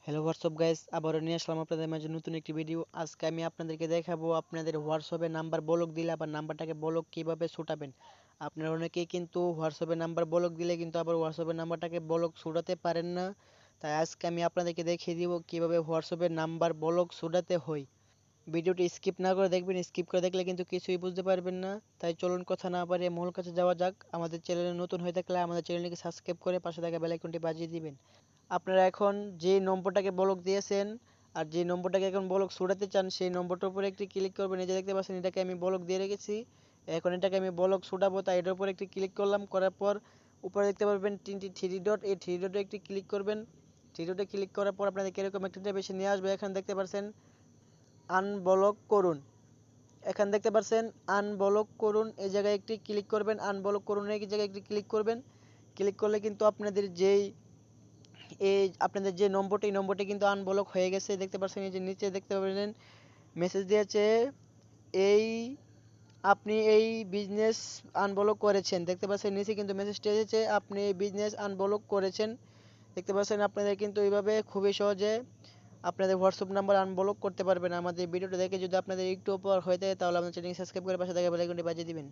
Hello WhatsApp guys, আবারও নিয়ে আসলাম আপনাদের মাঝে নতুন একটি ভিডিও। আজকে আমি আপনাদেরকে দেখাবো আপনাদের হোয়াটসঅ্যাপে নাম্বার ব্লক দিলে আবার নাম্বারটাকে ব্লক কিভাবে ছুটাবেন। আপনারা অনেকেই কিন্তু হোয়াটসঅ্যাপে নাম্বার ব্লক দিলে কিন্তু আবার হোয়াটসঅ্যাপের নাম্বারটাকে ব্লক ছুটাতে পারেন না। তাই আজকে আমি আপনাদেরকে দেখিয়ে দিব কিভাবে হোয়াটসঅ্যাপের নাম্বার ব্লক ছুটাতে হয়। ভিডিওটি স্কিপ না করে দেখবেন, স্কিপ করে দেখলে কিন্তু কিছুই বুঝতে পারবেন না। তাই চলুন কথা না বাড়িয়ে মূল কাছে যাওয়া যাক। আমাদের চ্যানেলে নতুন হয়ে থাকলে আমাদের চ্যানেলটিকে সাবস্ক্রাইব করে পাশে থাকা বেল আইকনটি বাজিয়ে দিবেন। আপনারা এখন যে নম্বরটাকে ব্লক দিয়েছেন আর যে নম্বরটাকে এখন ব্লক ছুটাতে চান সেই নম্বরটার উপরে একটি ক্লিক করবেন। এই যে দেখতে পাচ্ছেন এটাকে আমি ব্লক দিয়ে রেখেছি। এখন এটাকে আমি ব্লক ছুটাবো, তাই এটার উপরে একটি ক্লিক করলাম। করার পর উপরে দেখতে পারবেন তিনটি থ্রি ডট, এই থ্রি ডটে একটি ক্লিক করবেন। থ্রি ডটে ক্লিক করার পর আপনাদের এরকম একটা ট্যাবে নিয়ে আসবে। এখানে দেখতে পাচ্ছেন আনব্লক করুন। এখানে দেখতে পাচ্ছেন আনব্লক করুন, এই জায়গায় একটি ক্লিক করবেন। আনব্লক করুন এই জায়গায় একটি ক্লিক করবেন। ক্লিক করলে কিন্তু আপনাদের যে নম্বরটি, এই নম্বরটি কিন্তু আনব্লক হয়ে গেছে। দেখতে পাচ্ছেন এই যে নিচে দেখতে পাবেন মেসেজ দিয়েছে, এই আপনি এই বিজনেস আনব্লক করেছেন। দেখতে পাচ্ছেন নিচে কিন্তু মেসেজটি এসেছে, আপনি এই বিজনেস আনব্লক করেছেন। দেখতে পাচ্ছেন আপনাদের কিন্তু এইভাবে খুবই সহজে আপনাদের হোয়াটসঅ্যাপ নাম্বার আনব্লক করতে পারবেন। আমাদের ভিডিওটা দেখে যদি আপনাদের একটু উপকার হয়ে থাকে তাহলে আমাদের চ্যানেলটি সাবস্ক্রাইব করে পাশে থাকা বেল আইকনটি বাজিয়ে দিবেন।